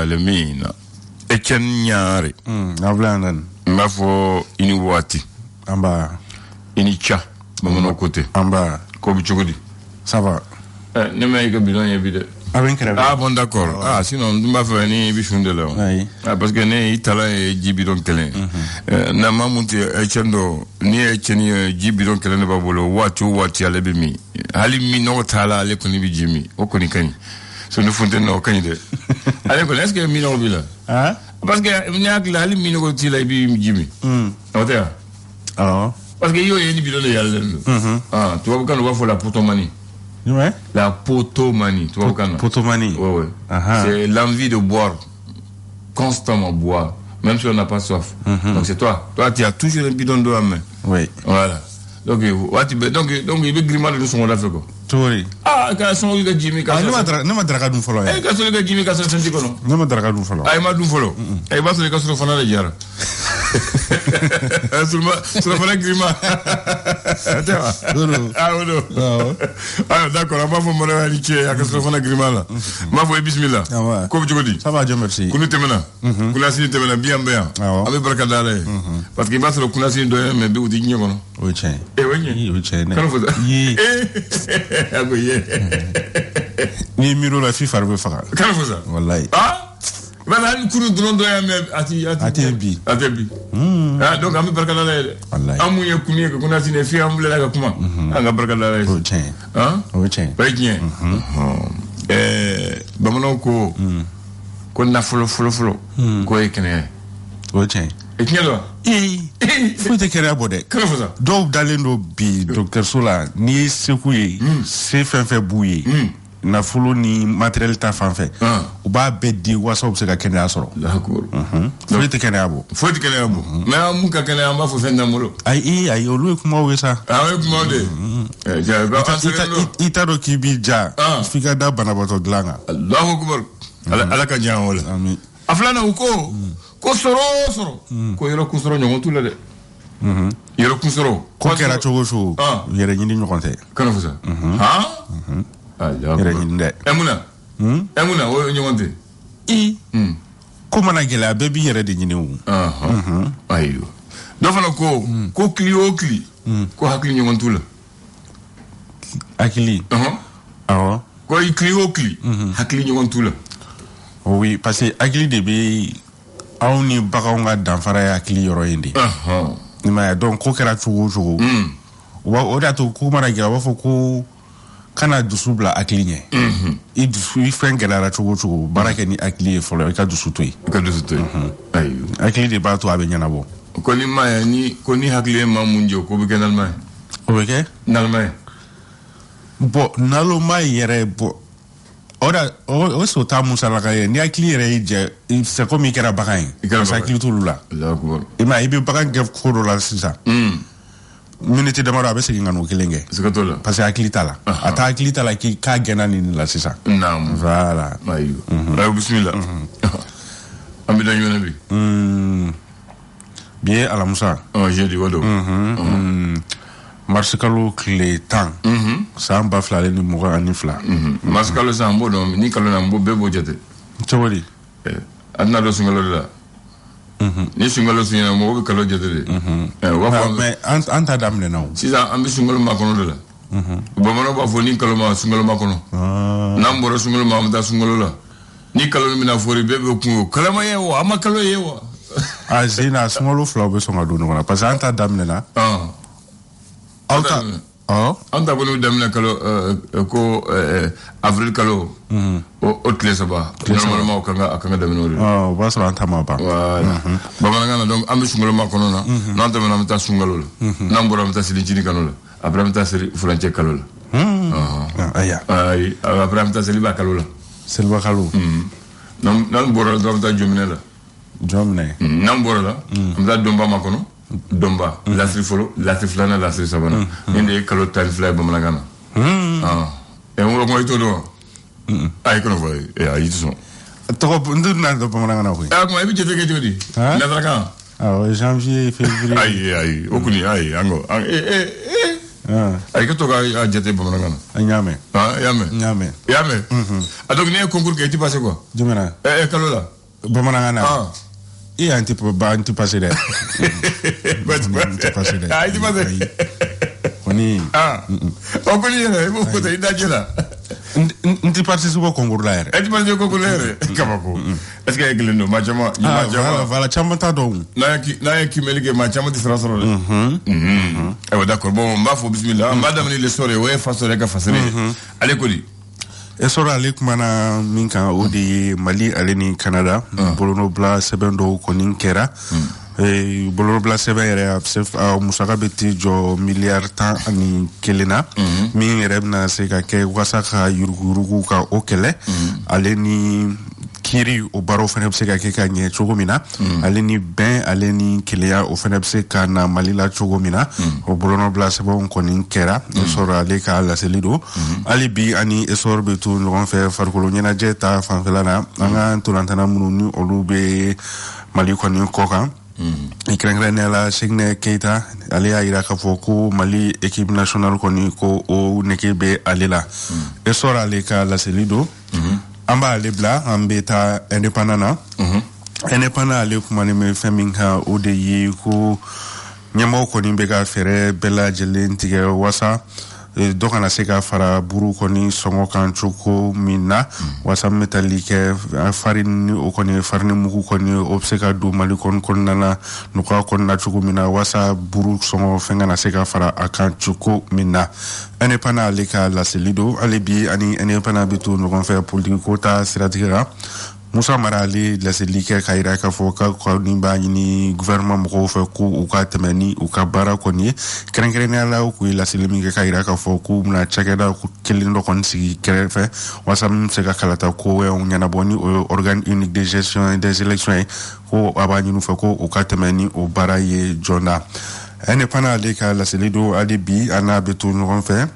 le mina Etienne Avlanan Mafo ini wati Amba ini cha Mamono côté Amba Kobi chokodi ça va ne me ka bidon yebide ah bon d'accord ah sinon ndumba fa ni bishunde la ah parce que ne itala e jibidon kelen na mamunti echendo ni echeni jibidon kelen ba bolo wati alebe mi hali mi no tala ale koni bi jimi o koni kani so no fonte no kani de ale ko est-ce que mi no bila ah parce que nyak la hali mi no tila bi jimi otea ah parce que yo yeni bidon de yalla ah tu vas quand on va faire la potomanie. Ouais. La potomanie, tu vois quand potomanie. Ouais. C'est l'envie de boire, constamment boire, même si on n'a pas soif. Donc c'est toi. Toi, tu as toujours un bidon d'eau à main. Oui. Voilà. Donc il veut grimacer de son affaire quoi. Oui. Ah, quand son gars Jimmy quand ne ma draga dum follow. Eh, quand son gars Jimmy quand ça senti quoi non? Ne ma draga dum follow. Ah, ma dum follow. Eh, va se le casser fana de jara. Sur la grima. Ah non. Ah d'accord, on va vous montrer à Niché à casser fana grima là. Ma foi bismillah. Comme tu dis. Ça va, Dieu merci. Kunu temena. Kunasi temena bien. Avec barakadale. Parce que va se le kunasi do mais bi udi nyoko non. Oui, tiens. Eh oui. Oui, tiens. Quand vous ni miro la fi farbe faka kan fo ça wallahi ah bana ni kunu donon do ya me ati ah donc am barka la lay wallahi amu ye kunu ko kuna sine fi am la ga kuma anga barka la lay o chen bien bamano ko na folo ko e kene o chen e kene faut te kere abode kan fo ça donc dalendo bi docteur Sola ni sekuye se fait bouiller na fulu ni matériel ta fanfɛ u b'a bɛɛ di wasa u bɛ se ka kɛnɛya sɔrɔ foyi tɛ kɛnɛya bɔ mais mun ka kɛnɛya an b'a fɔ fɛn t'an bolo ayi olu ye kumaw ye sa o ye kumaw de i t'a dɔn k'i b'i ja f'i ka da banabaatɔ dilan kan Allahu akbar ala ka diyan o la a filanan u ko sɔrɔ ko yɔrɔ kun sɔrɔ ɲɔgɔn t'u la dɛ yɔrɔ kun sɔrɔ ko kɛra cogo cogo yɛrɛ ɲini ɲɔgɔn tɛ kana fɔ sa yɛrɛ ɲini dɛ emuna o ɲɔgɔn tɛ ko mana gɛlɛya bɛɛ b'i yɛrɛ de ɲini o ayiwa dɔ fana ko kili o kili ko hakili ɲɔgɔn t'u la hakili awɔ ko i kili o kili hakili ɲɔgɔn t'u la oui parce que hakili de bɛ anw ni baganw ka danfara ye hakili yɔrɔ in de i m'a ye donc ko kɛra cogo o cogo o de y'a to ko mana gɛlɛya u b'a fɔ ko kana dusu bila hakili ɲɛ i fɛn gɛlɛyara cogo o cogo baara kɛ ni hakili ye fɔlɔ i ka dusu to yen hakili de b'a to a bɛ ɲɛnabɔ ko ni ma ye ko ni hakili ye maa mun jɛ ko bɛ kɛ nalima ye o bɛ kɛ nalima ye bɔn naloma yɛrɛ bɔ o so t'a musalaka ye ni hakili yɛrɛ y'i jɛ c'est comme i kɛra bagan ye parce que hakili t'olu la i m'a ye i bɛ bagan kɛ ko dɔ la sisan minute damadɔ a bɛ segin ka n'o kelen kɛ parce que hakili t'a la a t'a hakili t'a la k'a gɛnna nin la sisan voilà ayiwa bisimila an bɛ da ɲɔgɔn bi bi ye alamusa jeudi o don mars kalo tile 10 san 2022 mars kalo san n b'o dɔn ni kalo na n b'o bɛɛ b'o jate cogo di a tɛna dɔn sunkalo de la ni sunkalo sunyana mɔgɔ bɛ kalo jate de mais an ta daminɛna o sisan an bɛ sunkalo makɔnɔ de la bamananw b'a fɔ ni kalo ma sunkalo makɔnɔ n'an bɔra sunkalo ma an bɛ taa sunkalo la ni kalo min bɛna fɔri bɛɛ bɛ kun o kalama ye wa a ma kalo ye wa zina sunkalo filaw bɛ sɔn ka don ɲɔgɔn na parce que an ta daminɛna aw ta an ta bolo daminɛ kalo ko avril kalo o tile saba normalement a kan ka daminɛ o de o b'a sɔrɔ an ta ma ban voilà bamanankan na donc an bɛ sunkalo makɔnɔ na n'an tɛmɛna an bɛ taa sunkalo la n'an bɔra an bɛ taa selicini kalo la après an bɛ taa furancɛ kalo la ayi après an bɛ taa seliba kalo la seliba kalo n'an bɔra la dɔrɔn an bɛ taa jɔminɛ la n'an bɔra la an bɛ taa dɔnba makɔnɔ dɔnba lasiri fɔlɔ lasiri filanan lasiri sabanan nin de ye kalo 12 ye bamanankan na n ko i t'o dɔn wa ayi kɔnɔ fɔ ayi i tɛ sɔn tɔgɔ n tɛ dɔn bamanankan na koyi kuma i bɛ jate kɛ cogo di nasarakan janvier février ayi o kɔni ayi an ko Ay to ga jete bamananga. Nyame. Nyame. Donc ni concours qui est passé quoi? Jumena. Kalola. Bamananga. Et un type passé là. Anti passé. Oni. On connaît il faut que tu là. Nti participe au concours là. Tu participe au concours là. Kabako. Est-ce que avec le nom majama voilà chamata donc. Na qui me ligue majama de France. D'accord bon on va faut bismillah. Madame les soirées ouais face à face. Allez Kodi. Esora alek mana minka odi Mali aleni Canada bolono bla sebendo konin kera bolono bla sebere sef musaka beti jo milliard tan ani kelena min rebna se ka ke wasaka yurugu ka okele aleni kiri o baro fene se ka ke ka nye chogomina aleni ben aleni kelea o fene se ka na malila chogomina o bolono bla sebon konin kera esora aleka la selido alibi ani esor betu ngon fe farkolo nyena jeta fanfelana anga tulantana mununi olube Mali konin koka ikrengrena signe Keita alia ira ka foku Mali équipe nationale koni ko o nekebe alela esora aleka la selido amba alebla ambeta indépendant indépendant ale kumane me feminga ode ko nyamo koni bega fere bela jelentige wasa dokana seka fara buru koni songo kan choko mina wasa metalike farini o koni farni muku koni obseka du Mali kon nana nuka kon na choko mina wasa buru songo fenga na seka fara akan choko mina ene pana leka la selido alibi ani ene pana bitu no kon faire politique kota stratégie Musa Marali la selike kaira ka foka ko nimba ni gouvernement mo fa ko u ka temani u ka bara ko ni krenkrena la ku la selimi kaira ka foku na chakeda ku kelindo kon si krefe wasam se ka kalata ko we on nyana boni organe unique de gestion des élections ko abani nu fa ko u ka temani u bara ye jona ene pana le ka la selido alibi ana betu no fa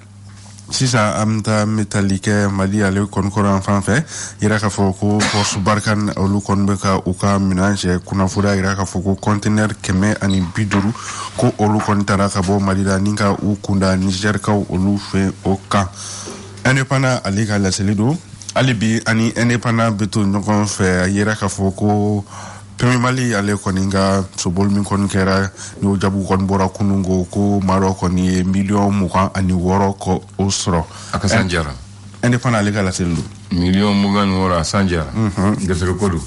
sisa amta metalike Mali ale konkoran fanfe ira ka foko post barkan olu konbeka uka minage kuna fura ira ka foko container keme ani biduru ko olu kontara ka bo Mali da ninka ukunda Niger ka olu fe oka indépendant ale ka la selido alibi ani indépendant beto nokon fe ira ka foko Pemi Mali ale koninga sobol min kon kera no jabu kon bora kunungo ko maro koni million muka ani woro ko osro akasanjara indépendant ale gala selu million mugan wora sanjara ngesere kodu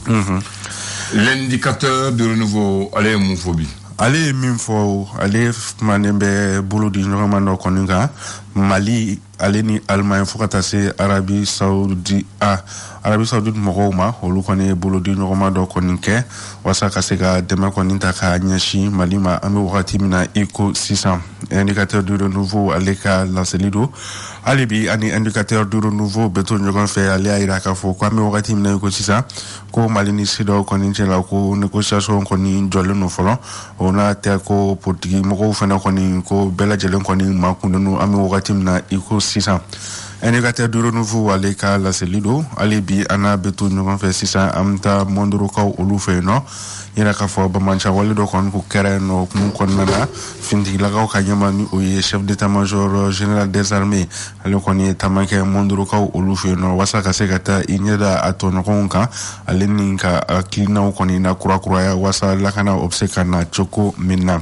l'indicateur de renouveau ale mufobi ale minfo ale manembe bulu di nyomano koninga Mali ale ni Allemagne fokata se Arabie Saoudite mogoma olu kone bulu di nyoma do koninke wasaka sega dema koninta ka nyashi Malima ame wakati mina iko 600 indicateur de renouveau aleka la selido alibi ani indicateur de renouveau beto nyogon fe ale aira ka fo kwa ame wakati mina iko 600 ko Malini sido koninche la ko négociation koni jole no folo ona te ko politique mogo fena koni ko bela jelen koni makundenu ame wakati mina iko 600 indicateur de renouveau aleka la selido alibi ana beto nyogon fe 600 amta mondoro ka olu fe no ira ka fo ba mancha wala do kon ko kere no mun kon nana findi la ka nyama ni o chef d'état-major général des armées ale kon ni tamake mondoro ka olu fe no wasa ka segata inyada atono konka ale ninka klina ko ni na kura ya wasa la kana obseka na choko minna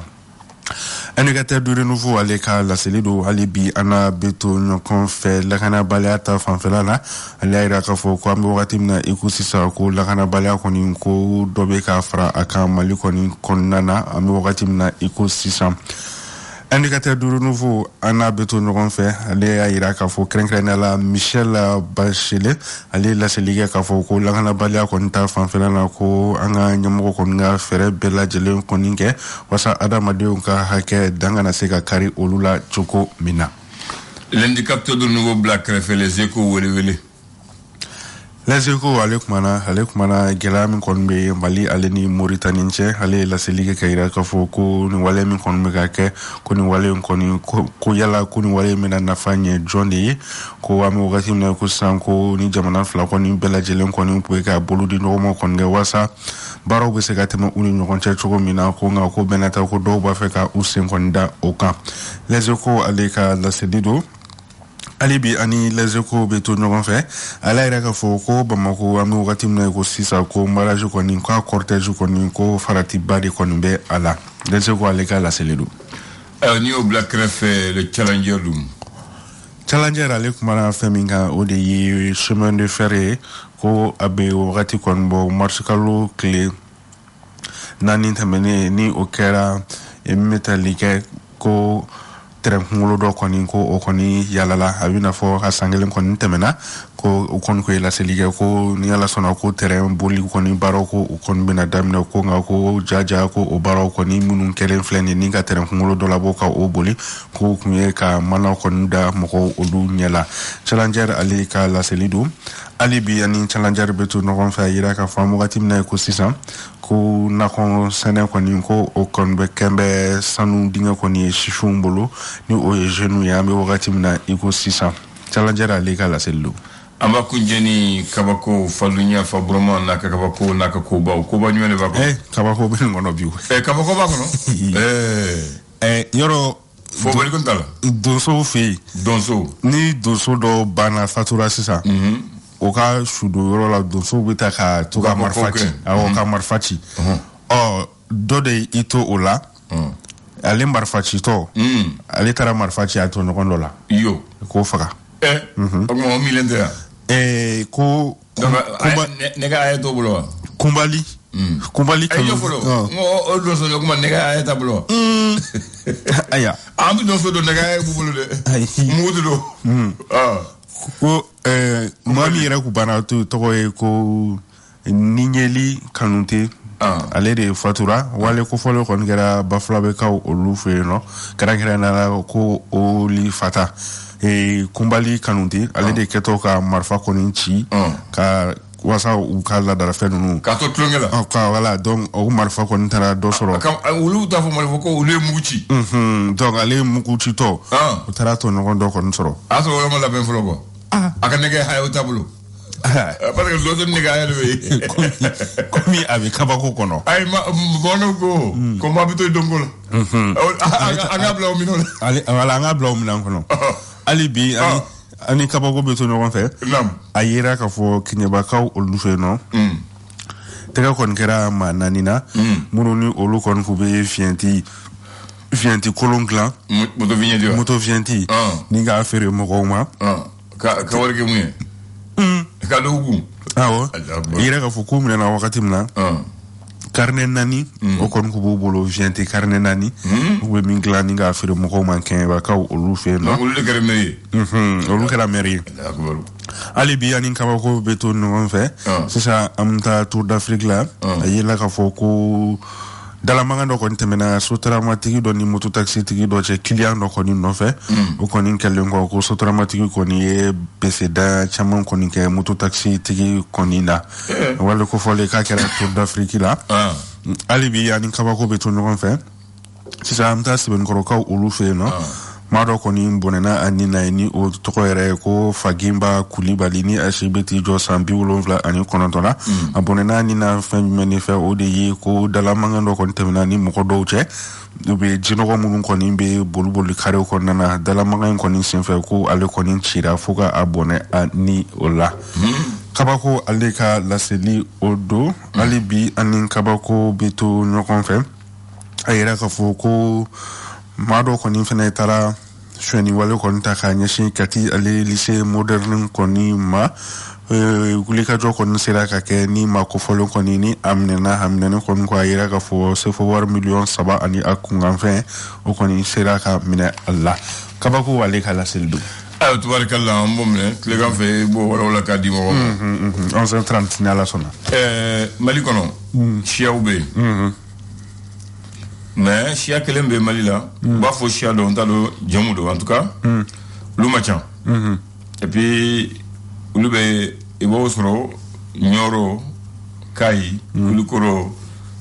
indicateur de renouveau aleka la selido alibi ana beto nyokon fe la kana baleata fanfelana alaira ka fo ko ambo watimna ikusisa ko la kana balea ko ni ko dobe ka fra aka Mali ko ni konnana ambo watimna ikusisa indicateur de renouveau ana beto nyokon fe ale aira ka fo krenkrenela la Michel Bachelet ale la seliga ka fo ko la kana balea ko nta fanfelana ko anga nyamo ko nga fere bela jele ko ninge wasa adamadew ka hake dangana sega kari olula choko mina l'indicateur de nouveau black fait les échos wele Les Échos ale kumana gɛlɛya min kɔni bɛ Mali ale ni Mauritanie cɛ ale ye laseli kɛ ka yira k'a fɔ ko nin wale min kɔni bɛ ka kɛ ko nin wale in kɔni ko yala ko nin wale bɛna nafa ɲɛ jɔn de ye ko an bɛ wagati min na ko sisan ko ni jamana fila kɔni bɛɛ lajɛlen kɔni bɛ ka bolo di ɲɔgɔn ma kɔni kɛ walasa baaraw bɛ se ka tɛmɛ u ni ɲɔgɔn cɛ cogo min na ko nka ko bɛɛ n'a ta ko dɔw b'a fɛ ka u sen kɔni da o kan. Les Échos ale ka laseli don ali bi ani Les Échos bɛ to ɲɔgɔn fɛ ala yɛrɛ ka fɔ ko Bamako an bɛ wagati min na ko sisan ko mariage kɔni ko cortège kɔni ko faratiba de kɔni bɛ a la. Les Échos ale ka laseli don. Ni y'o bila kɛrɛfɛ le Challenger dun. Challenger ale kumana fɛn min kan o de ye chemin de fer ye ko a bɛ wagati kɔni bɔ mars kalo tile 4 tɛmɛnen ni o kɛra min bɛ tali kɛ ko terrain kunkolo dɔ kɔni ko o kɔni yalala a bɛ na fɔ a san kelen kɔni tɛmɛna ko o kɔni ko ye laseli kɛ ko ni ala sɔnna ko terrain boli kɔni baaraw ko o kɔni bɛna daminɛ ko nka ko jaja ko o baaraw kɔni minnu kɛlen filɛ nin ni ka terrain kunkolo dɔ labɔ ka o boli ko kun ye ka manaw kɔni da mɔgɔw olu ɲɛla. Challenger ale ka laseli don ali bi ani Challenger bɛ to ɲɔgɔn fɛ a yira ka fɔ wagati min na ko sisan ko nakɔ sɛnɛ kɔni ko o kɔni bɛ kɛ bɛ sanu dingɛ kɔni ye sifinw bolo ni o ye jeunes ye an bɛ wagati min na i ko sisan. Challenger ale ka laseli don. An b'a kunjɛni kabako falunya fa burama n'a ka kabako n'a ka kobaw ɲuman de b'a kɔnɔ. Kabako bɛ nin kɔnɔ bi o. Kabako b'a kɔnɔ. Yɔrɔ fobali kun t'a la. Donsow fɛ yen. Donso. Ni donso dɔ banna fatura sisan. O ka sudo yɔrɔ la donsow bɛ taa ka to ka marifa ci. Awɔ ka marifa ci. Dɔ de y'i to o la. Ale marifa citɔ. Ale taara marifa ci a tɔɲɔgɔn dɔ la. Iyo. K'o faga. O kuma o milen tɛ yan. Ko. Nɛgɛ a ye t'o bolo wa. Kunbali. Kunbali kanu. Ayi fɔlɔ. O donso de kuma nɛgɛ a ye t'a bolo wa. Aya. An bɛ donso don nɛgɛ a ye b'u bolo dɛ. Ayi. Mugutu don. Ko maa min yɛrɛ kun banna tɔgɔ ye ko Niɲɛli Kanute. Ale de fatura wale ko fɔlɔ kɔni kɛra Bafulabe kaw olu fɛ yen nɔ kɛrɛnkɛrɛnnenya ko oli fata. Kunbali Kanute ale de kɛtɔ ka marifa kɔni ci ka wasa u ka ladarafɛn ninnu ka to tulonkɛ la ka wala donc o marifa kɔni taara dɔ sɔrɔ olu t'a fɔ marifa ko olu ye mugu ci donc ale ye mugu citɔ o taara tɔɲɔgɔn dɔ kɔni sɔrɔ a sɔrɔ o ma labɛn fɔlɔ quoi a ka nɛgɛ haya o t'a bolo parce que l'autre nɛgɛ haya de bɛ yen komi a bɛ kabako kɔnɔ ayi bɔnnaw ko maa bɛ to donko la an k'a bila o minɛn la wala an k'a bila o minɛn kɔnɔ hali bi ani kabako bɛ to ɲɔgɔn fɛ a yera k'a fɔ Keɲebakaw olu fɛ yen nɔ tɛgɛ kɔni kɛra maa 4 na minnu ni olu kɔni k'u bɛ fiɲɛti kolon dilan moto fiɲɛti ni k'a feere mɔgɔw ma ka wari kɛ mun ye ka dɔw kun awɔ i yɛrɛ k'a fɔ k'u minɛna wagati min na carnet 4 o kɔni k'u b'u bolo fiɲɛti carnet 4 u bɛ min dilan ni k'a feere mɔgɔw ma Keɲebakaw olu fɛ yen nɔ olu de kɛra maire ye olu kɛra maire ye hali bi ani kabako bɛ to ɲɔgɔn fɛ sisan an bɛ taa Tour d'Afrique la a yela k'a fɔ ko dalamankan dɔ kɔni tɛmɛna sotramatigi dɔ ni mototaxitigi dɔ cɛ client dɔ kɔni nɔfɛ o kɔni kɛlen kɔ ko sotramatigi kɔni ye beseda caman kɔni kɛ mototaxitigi kɔni la wale ko fɔle k'a kɛra Tour d'Afrique la hali bi ani kabako bɛ to ɲɔgɔn fɛ sisan an bɛ taa Sɛbɛnnikɔrɔkaw olu fɛ yen nɔ maa dɔ kɔni bɔnɛna a ni na ye ni o tɔgɔ yɛrɛ ye ko Fagimba Kulibali ni asi bɛ t'i jɔ san 79 la a bɔnɛna a ni na fɛn jumɛn de fɛ o de ye ko dalamankan dɔ kɔni tɛmɛna ni mɔgɔ dɔw cɛ u bɛ jinɔgɔ minnu kɔni bɛ boli karew kɔnɔna na dalamankan in kɔni senfɛ ko ale kɔni cira fo ka a bɔnɛ a ni o la kabako ale ka laseli o don hali bi ani kabako bɛ to ɲɔgɔn fɛ a yɛrɛ ka fɔ ko maa dɔ kɔni fana taara suɲɛni wale kɔni ta k'a ɲɛsin Kati ale lycée moderne kɔni ma wulikajɔ kɔni sera ka kɛ ni maa kofɔlen kɔni ni a minɛni kɔni ko a yira k'a fɔ sefo wari 3 ani a kunkanfɛn o kɔni sera ka minɛ a la kabako ale ka laseli don ayo tubarikala an b'o minɛ tilegan fɛ i b'o walaw la k'a di mɔgɔ ma 11h30 ni ala sɔnna Mali kɔnɔ siyaw bɛ yen mais siya kelen bɛ Mali la u b'a fɔ siya dɔn n t'a dɔn jamu don en tout cas olu ma ca et puis olu bɛ Ibosro, Nyoro, Kai, Ulukoro,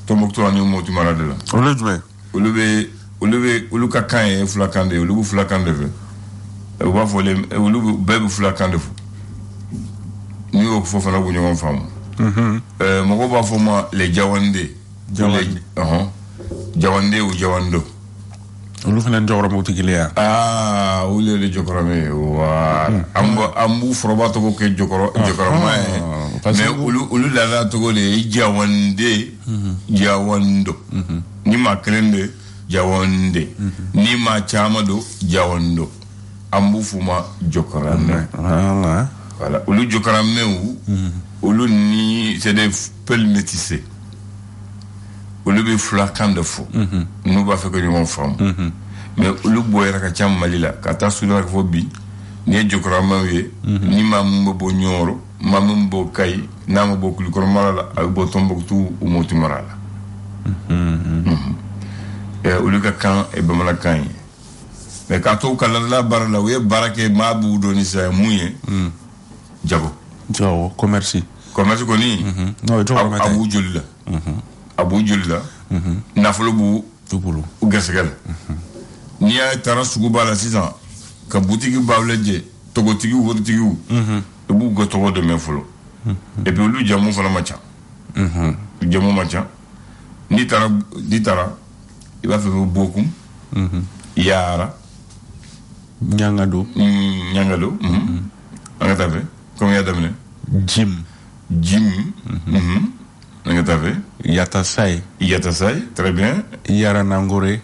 Tombouctou ani Moti Maradela. Uluka Kaye, Flakande, Ulu Flakande. Wafole, Ulu Beb Flakande. New York for Fanabu femme. Mogoba for moi, les Jawande. Jawande ou Jawando. Ulu fana jokora motikilia. Ule le jokorame. Ambu froba to ke jokorama. Mais ulu la to le Jawande, Jawando. Ni ma krende Jawande. Ni ma chamado Jawando. Ambu fuma jokorame. Voilà, ulu jokorame ulu ni c'est des pelles métissées. Ulu bi flacan de fou. Nous va faire que nous femme. Mais ulu boyera ka cham malila kata sulu ak fobi ni jokorama we ni mambo bo nyoro mambo kay nambo kulu kormala ak bo tomboktu umoti morala. Ulu ka kan e bamala kan. Mais kato kala la barla we barake mabu doni sa muye. Jago, commerce koni. No, Abu Julila. Abu Julila. Nafolobu Tupulu. Ugasagala. Nia tara suguba la 6 ans. Ka boutique bawleje, togotigi wotigi. Ebu gotogo de menfolo. Et puis lu jamu fala macha. Jamu macha. Ni tara il va faire beaucoup. Yara. Nyangado. Angatabe. Comment y'a d'amener? Jim. Angatabe. Yatasai, très bien. Yaranangore.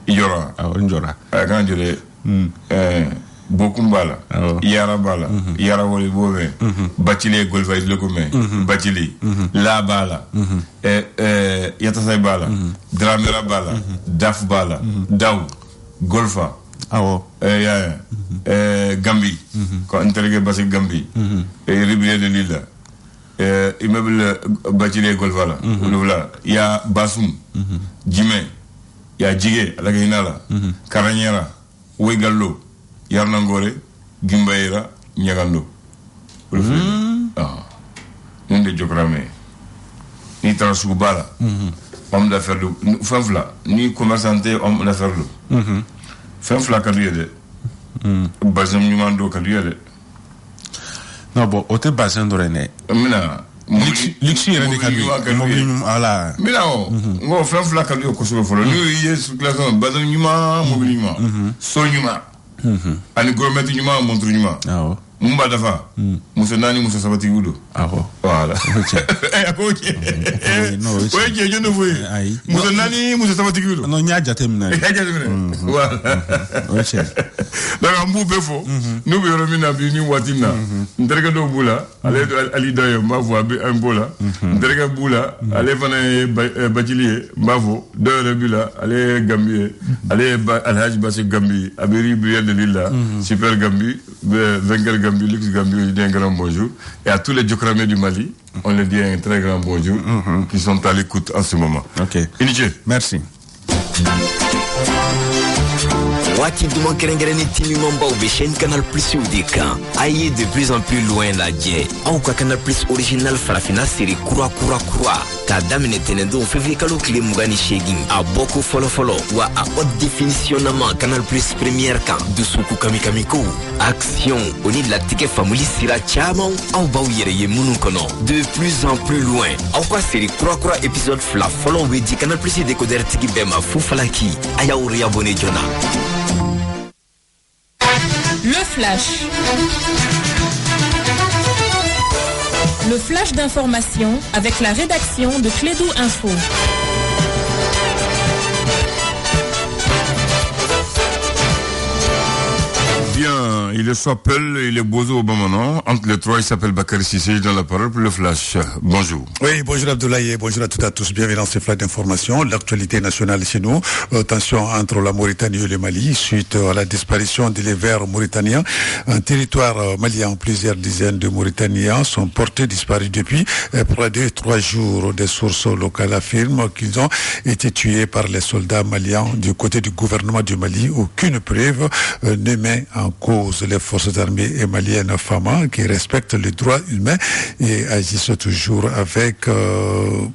Iyora. Njora. Quand je l'ai. Bokumbala. Yarabala. Yarawoli Bove. Bachili Golfa is Locome. Bachili. La Bala. Yatasai Bala. Dramera Bala. Daf Bala. Daou. Golfa. Gambi. Quand interrogué Basik Gambi. Rivière de Lila. Immeuble Bachili Golfala. Il y a Bassoum. Djimé. Il y a Djigé, la Gainala. Karanyera. Ouegallo. Yarnangore. Gimbaïra. Nyagando. Nous de Jokrame. Ni Transubala. Homme d'affaires. Fanfla. Ni commerçanté, homme d'affaires. Fanfla Kaduyede. Bazam Numando Kaduyede. Non, bon, au te bassin de René. Mina. Luxi est ala. Mina, on fait un flac à lui au Kosovo. Nous, il y a sous classe, Bazam Numa, Mobilima. Sonuma. Ani gourmet Numa, montre Numa. Mumba Dafa. Moussa Nani, Moussa Sabati Gudo. Voilà. Ok. Oui, je ne vois. Moussa Nani, Moussa Sabati Gudo. Non, il y a déjà terminé. Voilà. Donc, en bout de faux, nous verrons une abîme Watina. Ndrega do Boula, allez Ali Dayo, Mavo, Angola. Ndrega Boula, allez Fana Bachilier, Mavo, De Rebula, allez Gambier, allez Alhaj Bassi Gambi, Abiri Brière de Lilla, Super Gambi, Wenger Gambi, Lux Gambi, on dit un grand bonjour. Et à tous les Jokramés du Mali, on leur dit un très grand bonjour, qui sont à l'écoute en ce moment. Ok. Initié. Merci. Wati du mankerengere timi mamba ou chaîne Canal Plus Udika. Aïe de plus en plus loin la dje. Au Canal Plus original farafina série Kura. Ka damine tenendo février kalo kile mugani shegin. A boko follow wa a haute définition nama Canal Plus première kan. Dusuku kamiko. Action. Oni de la ticket family sira chama. Au ba yere ye munu kono. De plus en plus loin. Au quoi série Kura épisode fla follow we di Canal Plus décoder tiki bema fufalaki. Aya uri abonné jona. Le flash. Le flash d'information avec la rédaction de Clédou Info. Bien, il s'appelle, il est Bozo au bon moment. Entre les trois, il s'appelle Bakary Cissé dans la parole pour le flash. Bonjour. Oui, bonjour Abdoulaye, bonjour à toutes et à tous. Bienvenue dans ce flash d'information. L'actualité nationale chez nous. Tension entre la Mauritanie et le Mali suite à la disparition des Verts mauritaniens. Un territoire malien, plusieurs dizaines de Mauritaniens sont portés disparus depuis près de 3 jours. Des sources locales affirment qu'ils ont été tués par les soldats maliens du côté du gouvernement du Mali. Aucune preuve ne met en cause les forces armées maliennes FAMA qui respectent les droits humains et agissent toujours avec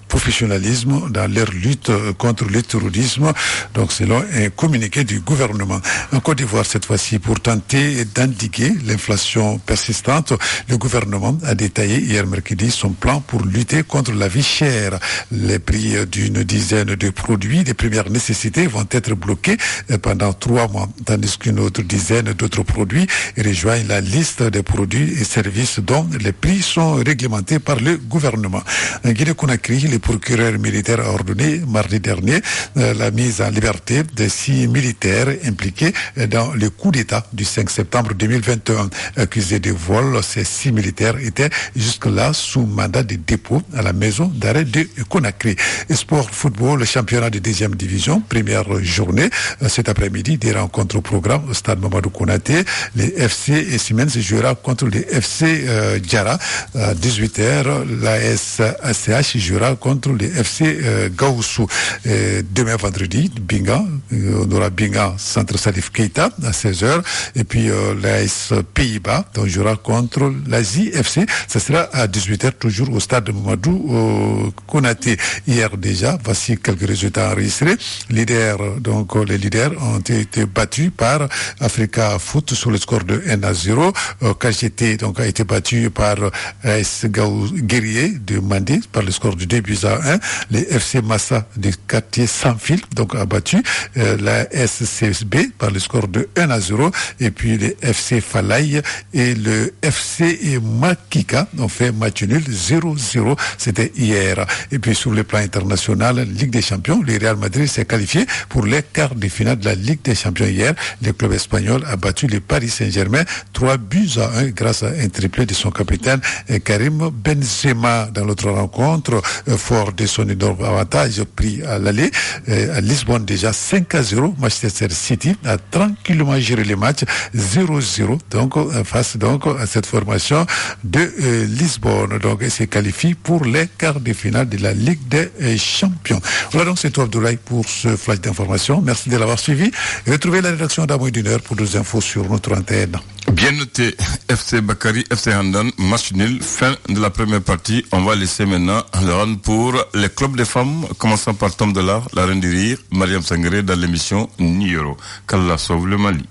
professionnalisme dans leur lutte contre le terrorisme. Donc selon un communiqué du gouvernement. En Côte d'Ivoire cette fois-ci, pour tenter d'endiguer l'inflation persistante, le gouvernement a détaillé hier mercredi son plan pour lutter contre la vie chère. Les prix d'une dizaine de produits de première nécessité vont être bloqués pendant 3 mois, tandis qu'une autre dizaine d'autres produits rejoignent la liste des produits et services dont les prix sont réglementés par le gouvernement. En Guinée-Conakry, le procureur militaire a ordonné mardi dernier la mise en liberté de 6 militaires impliqués dans le coup d'État du 5 septembre 2021. Accusés de vol, ces 6 militaires étaient jusque-là sous mandat de dépôt à la maison d'arrêt de Conakry. Sport football, le championnat de 2e division, première journée. Cet après-midi, des rencontres au programme au stade Mamadou Konaté. Les FC et Siemens jouera contre les FC Djara. À 18h, l'AS ACH jouera contre les FC Gaoussou. Demain vendredi, Binga, on aura Binga Centre Salif Keita à 16h. Et puis l'AS Pays-Bas, on jouera contre l'Asie FC. Ça sera à 18h, toujours au stade Mamadou Konaté. Hier déjà, voici quelques résultats enregistrés. Les leaders ont été battus par Africa Foot sur le score de 1-0. KGT donc a été battu par AS Guerrier de Mandé par le score de 2-1. Les FC Massa du quartier Sans Fil donc a battu la SCSB par le score de 1-0. Et puis les FC Falaï et le FC Makika ont fait match nul 0-0. C'était hier. Et puis sur le plan international, Ligue des Champions, le Real Madrid s'est qualifié pour les quarts de finale de la Ligue des Champions hier. Le club espagnol a battu le Paris Saint-Germain 3-1 grâce à un triplé de son capitaine Karim Benzema. Dans l'autre rencontre, fort de son énorme avantage pris à l'aller, à Lisbonne déjà 5-0, Manchester City a tranquillement géré les matchs 0-0 donc face donc à cette formation de Lisbonne. Donc elle se qualifie pour les quarts de finale de la Ligue des Champions. Voilà donc c'est tout Abdoulaye pour ce flash d'information. Merci de l'avoir suivi. Retrouvez la rédaction dans moins d'une heure pour d'autres infos sur notre antenne. Bien noté, FC Bakary, FC Handan, match nul, fin de la première partie. On va laisser maintenant le run pour les clubs de femmes, commençant par Tom Delar, la reine du rire, Mariam Sangaré dans l'émission Nioro. Qu'Allah sauve le Mali.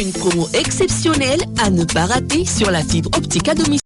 Une promo exceptionnelle à ne pas rater sur la fibre optique à domicile.